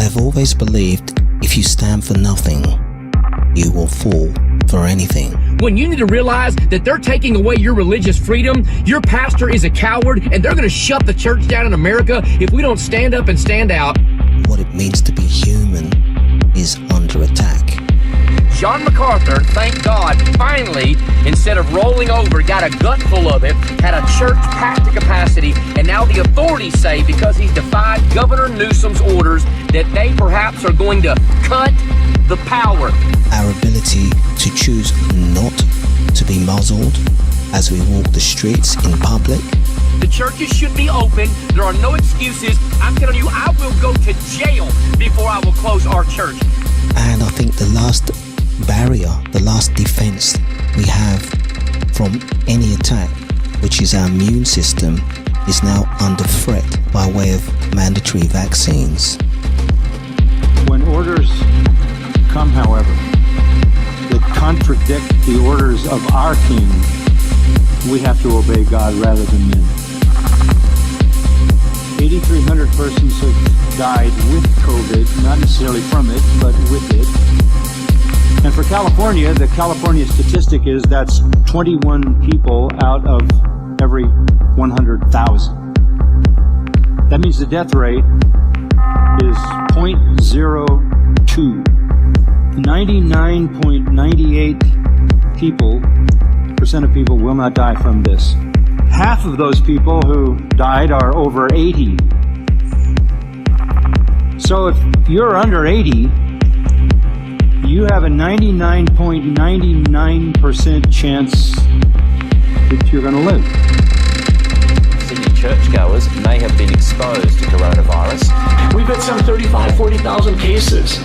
I've always believed if you stand for nothing, you will fall for anything. When you need to realize that they're taking away your religious freedom, your pastor is a coward, and they're going to shut the church down in America if we don't stand up and stand out. What it means to be human is under attack. John MacArthur, thank God, finally, instead of rolling over, got a gut full of it, had a church packed to capacity, and now the authorities say, because he's defied Governor Newsom's orders, that they perhaps are going to cut the power. Our ability to choose not to be muzzled as we walk the streets in public. The churches should be open. There are no excuses. I'm telling you, I will go to jail before I will close our church. And I think the last barrier, the last defense we have from any attack, which is our immune system, is now under threat by way of mandatory vaccines. When orders come, however, that contradict the orders of our King, we have to obey God rather than men. 8,300 persons have died with COVID, not necessarily from it, but with it. And for California, the California statistic is that's 21 people out of every 100,000. That means the death rate is 0.02. 99.98% of people will not die from this. Half of those people who died are over 80. So if you're under 80, you have a 99.99% chance that you're going to live. Sydney churchgoers may have been exposed to coronavirus. We've had some 40,000 cases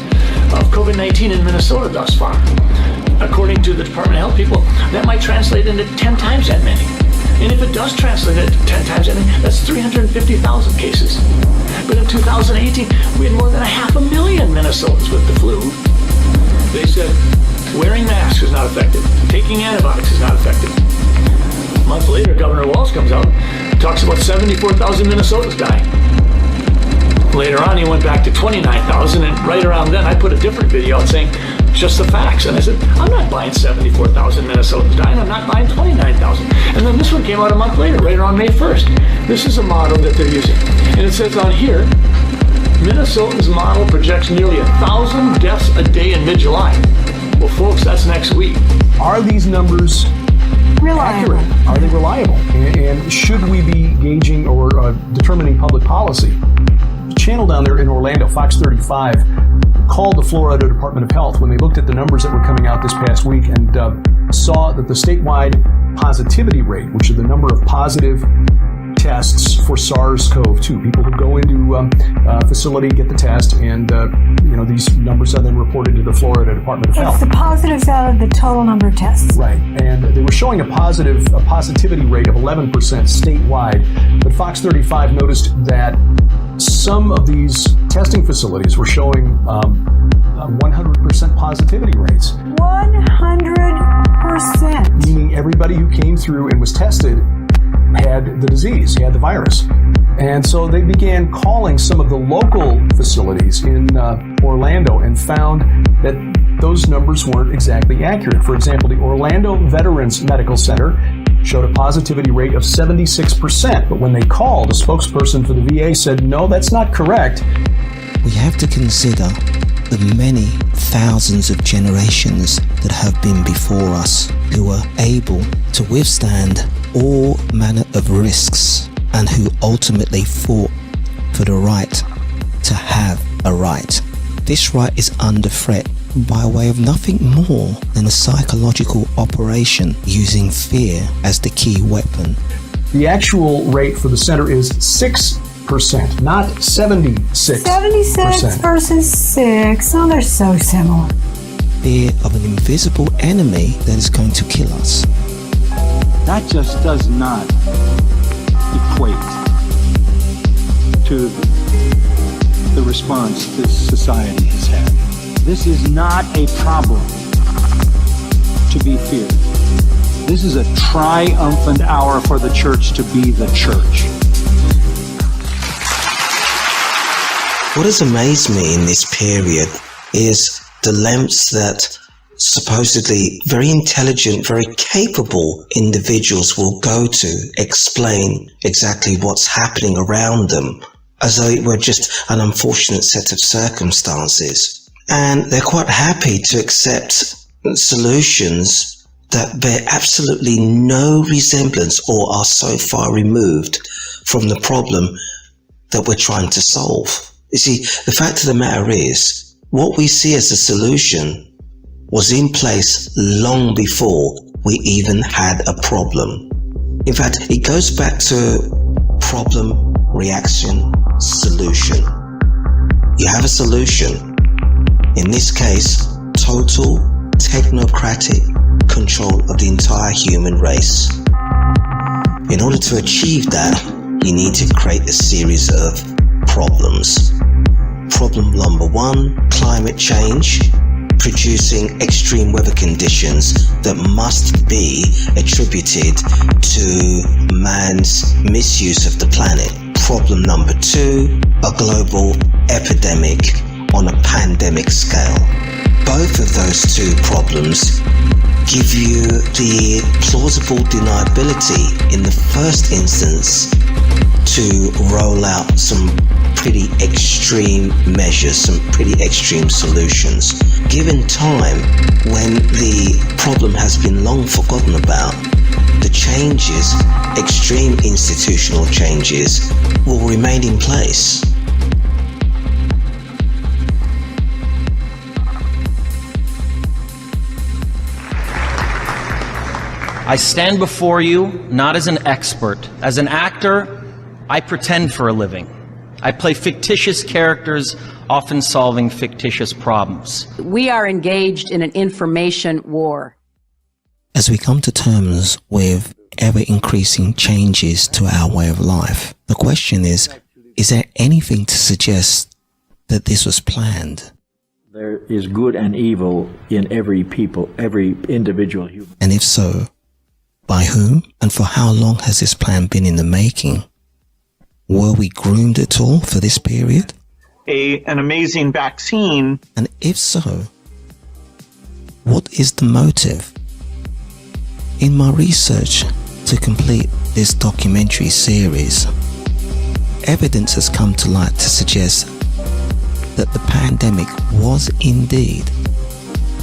of COVID-19 in Minnesota thus far. According to the Department of Health people, that might translate into 10 times that many. And if it does translate into 10 times that many, that's 350,000 cases. But in 2018, we had more than 500,000 Minnesotans with the flu. They said wearing masks is not effective. Taking antibiotics is not effective. A month later, Governor Walz comes out and talks about 74,000 Minnesotans dying. Later on, he went back to 29,000, and right around then, I put a different video out saying just the facts. And I said, I'm not buying 74,000 Minnesotans dying. I'm not buying 29,000. And then this one came out a month later, right around May 1st. This is a model that they're using. And it says on here, Minnesotans' model projects nearly 1,000 deaths a day in mid-July. Well, folks, that's next week. Are these numbers reliable? Accurate? Are they reliable? And should we be gauging or determining public policy? The channel down there in Orlando, Fox 35, called the Florida Department of Health when they looked at the numbers that were coming out this past week and saw that the statewide positivity rate, which is the number of positive tests for SARS-CoV-2. People who go into a facility, get the test, and these numbers are then reported to the Florida Department of Health. It's the positives out of the total number of tests. Right, and they were showing a positivity rate of 11% statewide, but Fox 35 noticed that some of these testing facilities were showing 100% positivity rates. 100%. Meaning everybody who came through and was tested had the disease, had the virus. And so they began calling some of the local facilities in Orlando and found that those numbers weren't exactly accurate. For example, the Orlando Veterans Medical Center showed a positivity rate of 76%, but when they called, a spokesperson for the VA said, no, that's not correct. We have to consider the many thousands of generations that have been before us who were able to withstand all manner of risks and who ultimately fought for the right to have a right. This right is under threat by way of nothing more than a psychological operation using fear as the key weapon. The actual rate for the center is 6%, not 76%. 76 versus 6. Oh, they're so similar. Fear of an invisible enemy that is going to kill us. That just does not equate to the response this society has had. This is not a problem to be feared. This is a triumphant hour for the church to be the church. What has amazed me in this period is the lengths that supposedly very intelligent, very capable individuals will go to explain exactly what's happening around them, as though it were just an unfortunate set of circumstances. And they're quite happy to accept solutions that bear absolutely no resemblance or are so far removed from the problem that we're trying to solve. You see, the fact of the matter is, what we see as a solution was in place long before we even had a problem. In fact, it goes back to problem, reaction, solution. You have a solution. In this case, total technocratic control of the entire human race. In order to achieve that, you need to create a series of problems. Problem number one, climate change, producing extreme weather conditions that must be attributed to man's misuse of the planet. Problem number two, a global epidemic on a pandemic scale. Both of those two problems give you the plausible deniability in the first instance to roll out some pretty extreme measures, some pretty extreme solutions. Given time, when the problem has been long forgotten about, the changes, extreme institutional changes, will remain in place. I stand before you not as an expert. As an actor, I pretend for a living. I play fictitious characters, often solving fictitious problems. We are engaged in an information war. As we come to terms with ever-increasing changes to our way of life, the question is there anything to suggest that this was planned? There is good and evil in every people, every individual human. And if so, by whom and for how long has this plan been in the making? Were we groomed at all for this period? An amazing vaccine. And if so, what is the motive? In my research to complete this documentary series, evidence has come to light to suggest that the pandemic was indeed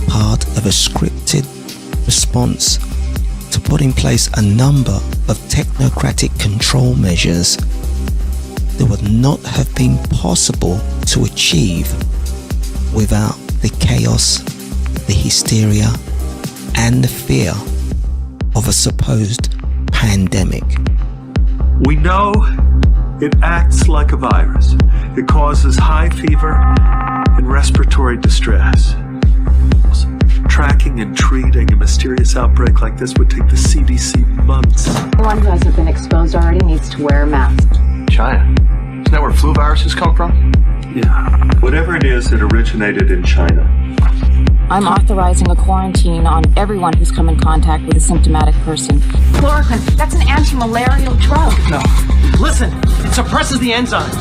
part of a scripted response to put in place a number of technocratic control measures that would not have been possible to achieve without the chaos, the hysteria, and the fear of a supposed pandemic. We know it acts like a virus. It causes high fever and respiratory distress. Tracking and treating a mysterious outbreak like this would take the CDC months. Anyone who hasn't been exposed already needs to wear a mask. China. Isn't that where flu viruses come from? Yeah. Whatever it is, it originated in China. I'm authorizing a quarantine on everyone who's come in contact with a symptomatic person. Chloroquine, that's an anti-malarial drug. No. Listen, it suppresses the enzymes.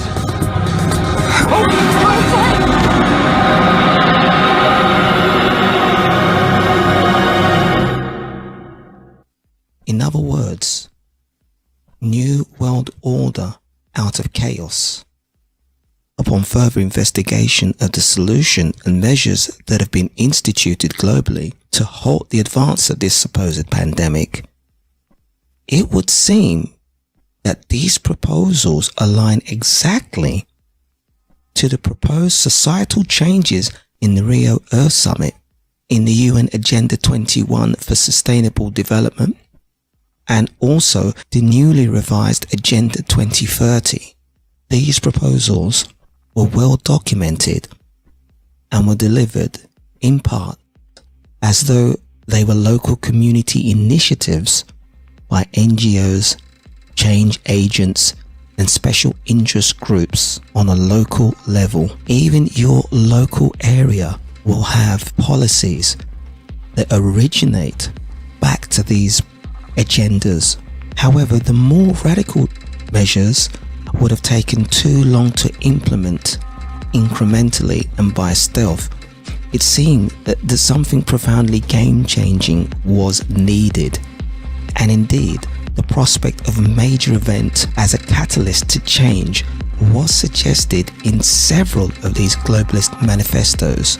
In other words, New World Order out of chaos. Upon further investigation of the solution and measures that have been instituted globally to halt the advance of this supposed pandemic, it would seem that these proposals align exactly to the proposed societal changes in the Rio Earth Summit, in the UN Agenda 21 for Sustainable Development, and also the newly revised Agenda 2030. These proposals were well documented and were delivered in part as though they were local community initiatives by NGOs, change agents, and special interest groups on a local level. Even your local area will have policies that originate back to these agendas. However, the more radical measures would have taken too long to implement incrementally and by stealth, it seemed that something profoundly game-changing was needed. And indeed, the prospect of a major event as a catalyst to change was suggested in several of these globalist manifestos.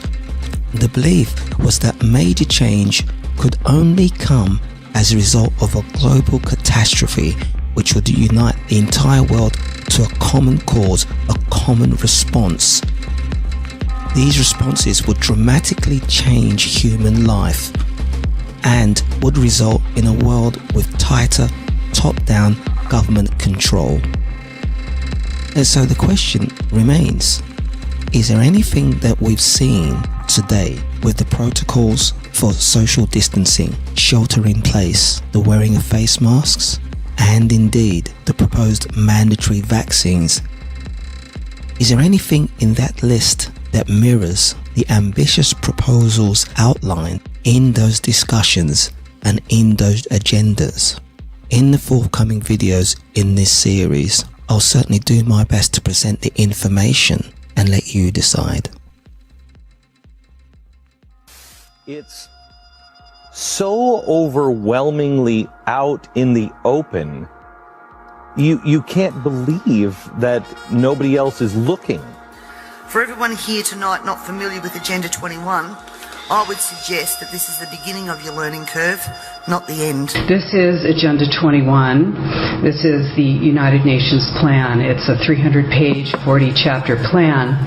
The belief was that major change could only come as a result of a global catastrophe which would unite the entire world to a common cause, a common response. These responses would dramatically change human life and would result in a world with tighter, top-down government control. And so the question remains, is there anything that we've seen today with the protocols for social distancing, shelter in place, the wearing of face masks, and indeed the proposed mandatory vaccines? Is there anything in that list that mirrors the ambitious proposals outlined in those discussions and in those agendas? In the forthcoming videos in this series, I'll certainly do my best to present the information and let you decide. It's so overwhelmingly out in the open, you can't believe that nobody else is looking. For everyone here tonight not familiar with Agenda 21, I would suggest that this is the beginning of your learning curve, not the end. This is Agenda 21. This is the United Nations plan. It's a 300-page, 40-chapter plan.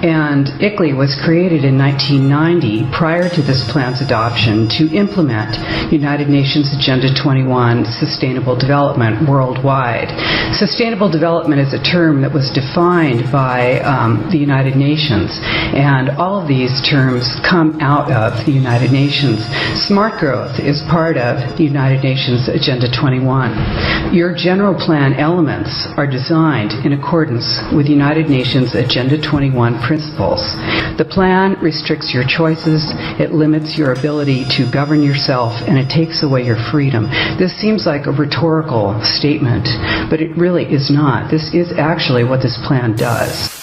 And ICLEI was created in 1990 prior to this plan's adoption to implement United Nations Agenda 21 Sustainable Development worldwide. Sustainable development is a term that was defined by the United Nations. And all of these terms come out of the United Nations. Smart growth is part of the United Nations Agenda 21. Your general plan elements are designed in accordance with United Nations Agenda 21 principles. The plan restricts your choices, it limits your ability to govern yourself, and it takes away your freedom. This seems like a rhetorical statement, but it really is not. This is actually what this plan does.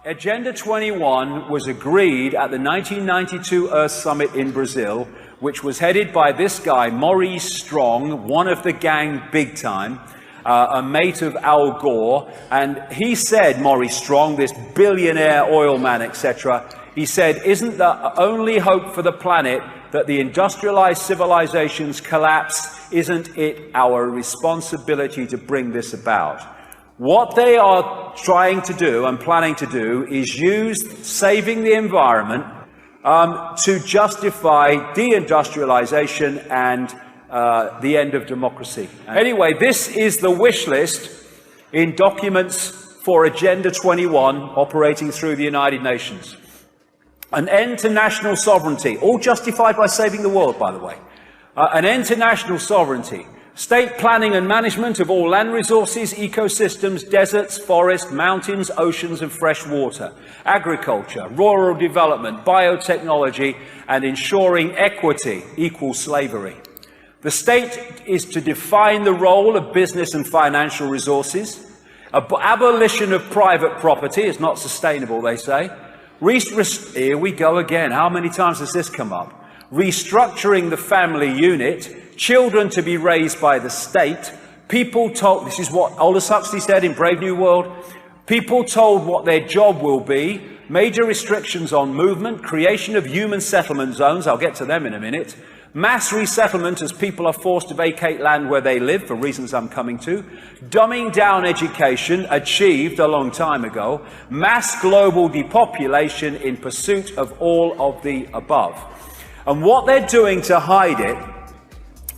Agenda 21 was agreed at the 1992 Earth Summit in Brazil, which was headed by this guy, Maurice Strong, one of the gang big time, a mate of Al Gore. And he said, Maurice Strong, this billionaire oil man, etc., he said, isn't the only hope for the planet that the industrialized civilizations collapse? Isn't it our responsibility to bring this about? What they are trying to do and planning to do is use saving the environment to justify deindustrialization and the end of democracy. Anyway, this is the wish list in documents for Agenda 21 operating through the United Nations. An end to national sovereignty, all justified by saving the world, by the way. An end to national sovereignty. State planning and management of all land resources, ecosystems, deserts, forests, mountains, oceans and fresh water, agriculture, rural development, biotechnology, and ensuring equity equals slavery. The state is to define the role of business and financial resources. Abolition of private property is not sustainable, they say. Here we go again. How many times has this come up? Restructuring the family unit. Children to be raised by the state. People told, this is what Aldous Huxley said in Brave New World, people told what their job will be, major restrictions on movement, creation of human settlement zones, I'll get to them in a minute, mass resettlement as people are forced to vacate land where they live for reasons I'm coming to, dumbing down education, achieved a long time ago, mass global depopulation in pursuit of all of the above. And what they're doing to hide it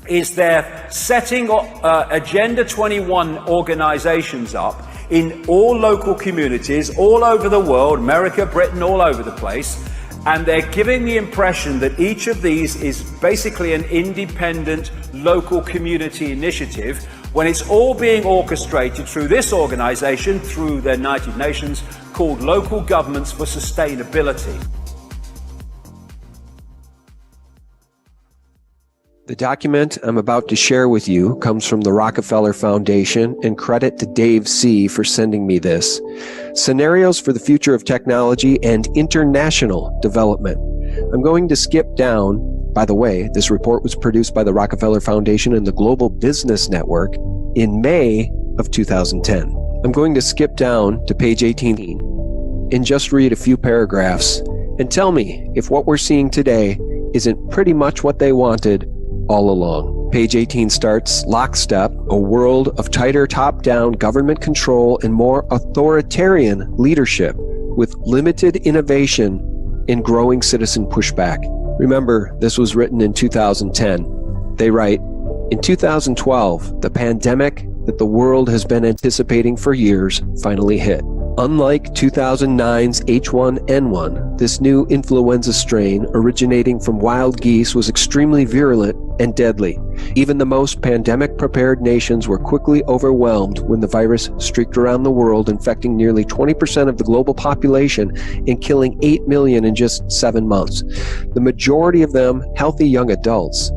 is they're setting Agenda 21 organizations up in all local communities, all over the world, America, Britain, all over the place, and they're giving the impression that each of these is basically an independent local community initiative, when it's all being orchestrated through this organization, through the United Nations, called Local Governments for Sustainability. The document I'm about to share with you comes from the Rockefeller Foundation, and credit to Dave C. for sending me this. Scenarios for the Future of Technology and International Development. I'm going to skip down. By the way, this report was produced by the Rockefeller Foundation and the Global Business Network in May of 2010. I'm going to skip down to page 18 and just read a few paragraphs and tell me if what we're seeing today isn't pretty much what they wanted all along. Page 18 starts, Lockstep, a world of tighter top-down government control and more authoritarian leadership with limited innovation and growing citizen pushback. Remember, this was written in 2010. They write, in 2012, the pandemic that the world has been anticipating for years finally hit. Unlike 2009's H1N1, this new influenza strain originating from wild geese was extremely virulent and deadly. Even the most pandemic-prepared nations were quickly overwhelmed when the virus streaked around the world, infecting nearly 20% of the global population and killing 8 million in just 7 months. The majority of them healthy young adults.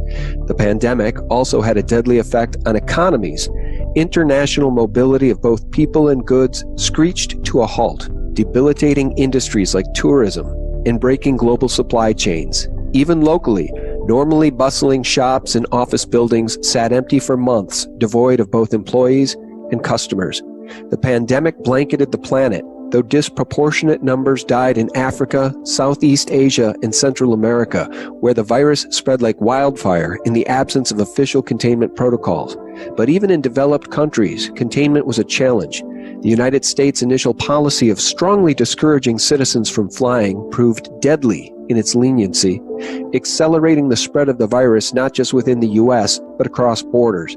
The pandemic also had a deadly effect on economies. International mobility of both people and goods screeched to a halt, debilitating industries like tourism and breaking global supply chains. Even locally, normally bustling shops and office buildings sat empty for months, devoid of both employees and customers. The pandemic blanketed the planet, though disproportionate numbers died in Africa, Southeast Asia, and Central America, where the virus spread like wildfire in the absence of official containment protocols. But even in developed countries, containment was a challenge. The United States' initial policy of strongly discouraging citizens from flying proved deadly in its leniency, accelerating the spread of the virus not just within the U.S., but across borders.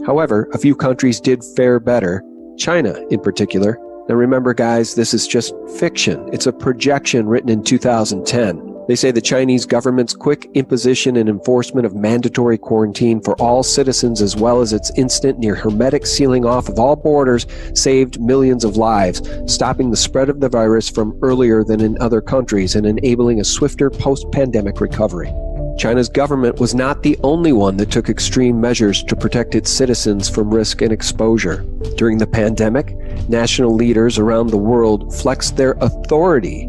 However, a few countries did fare better, China in particular. Now remember, guys, this is just fiction. It's a projection written in 2010. They say the Chinese government's quick imposition and enforcement of mandatory quarantine for all citizens, as well as its instant near hermetic sealing off of all borders, saved millions of lives, stopping the spread of the virus from earlier than in other countries and enabling a swifter post-pandemic recovery. China's government was not the only one that took extreme measures to protect its citizens from risk and exposure. During the pandemic, national leaders around the world flexed their authority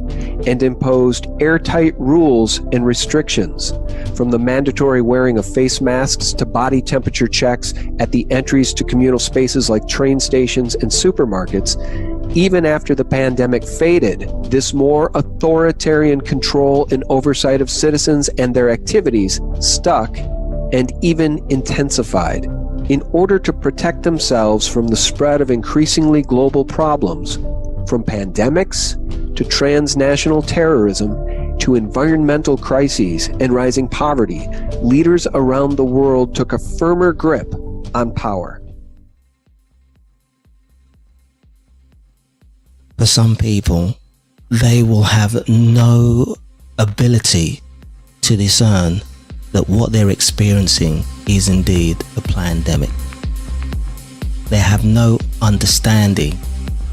and imposed airtight rules and restrictions, from the mandatory wearing of face masks to body temperature checks at the entries to communal spaces like train stations and supermarkets. Even after the pandemic faded, this more authoritarian control and oversight of citizens and their activities stuck and even intensified. In order to protect themselves from the spread of increasingly global problems, from pandemics to transnational terrorism to environmental crises and rising poverty, leaders around the world took a firmer grip on power. For some people, they will have no ability to discern that what they're experiencing is indeed a pandemic. They have no understanding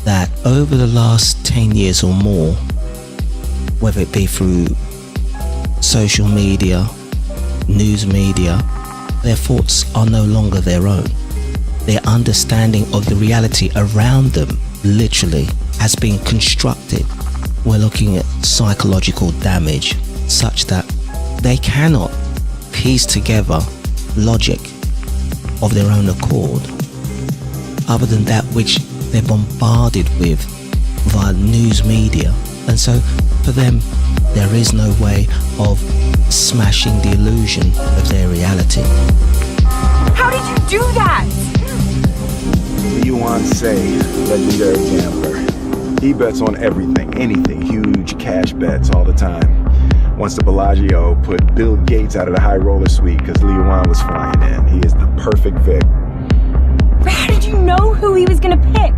that over the last 10 years or more, whether it be through social media, news media, their thoughts are no longer their own. Their understanding of the reality around them literally has been constructed. We're looking at psychological damage such that they cannot piece together logic of their own accord other than that which they're bombarded with via news media. And so for them, there is no way of smashing the illusion of their reality. How did you do that? Lee Yuan Sei, legendary gambler. He bets on everything, anything, huge cash bets all the time. Once the Bellagio put Bill Gates out of the high roller suite because Lee Yuan was flying in. He is the perfect Vic. How did you know who he was gonna pick?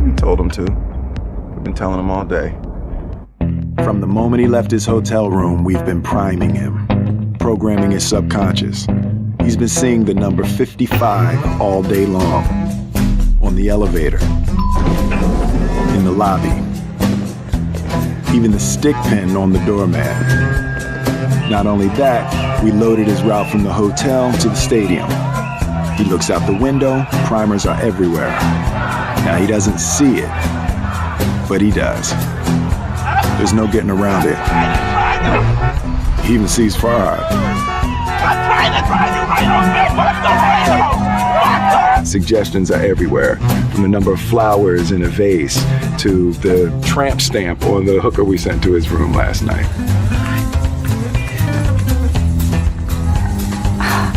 We told him to. We've been telling him all day. From the moment he left his hotel room, we've been priming him, programming his subconscious. He's been seeing the number 55 all day long. On the elevator, in the lobby, even the stick pin on the doormat. Not only that, we loaded his route from the hotel to the stadium. He looks out the window, primers are everywhere. Now he doesn't see it, but he does. There's no getting around it. He even sees Farhad. Suggestions are everywhere, from the number of flowers in a vase to the tramp stamp on the hooker we sent to his room last night.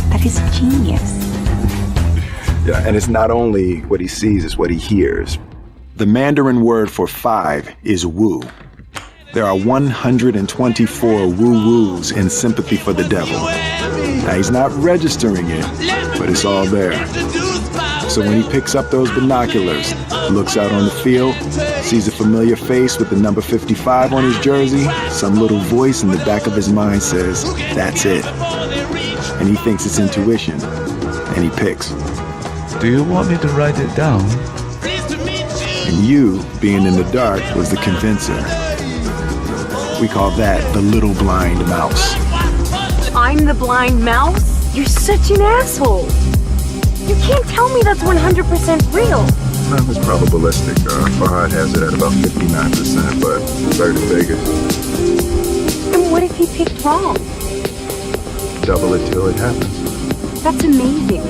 That is genius. Yeah, and it's not only what he sees, it's what he hears. The Mandarin word for 5 is woo. There are 124 woo-woos in sympathy for the devil. Now, he's not registering it, but it's all there. So when he picks up those binoculars, looks out on the field, sees a familiar face with the number 55 on his jersey, some little voice in the back of his mind says, that's it. And he thinks it's intuition, and he picks. Do you want me to write it down? And you, being in the dark, was the convincer. We call that the little blind mouse. I'm the blind mouse? You're such an asshole. You can't tell me that's 100% real. It's probabilistic. Farhad has it at about 59%, but better than Vegas. And what if he picked wrong? Double it till it happens. That's amazing.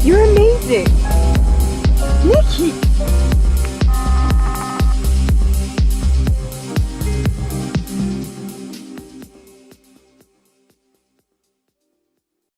You're amazing. Nikki!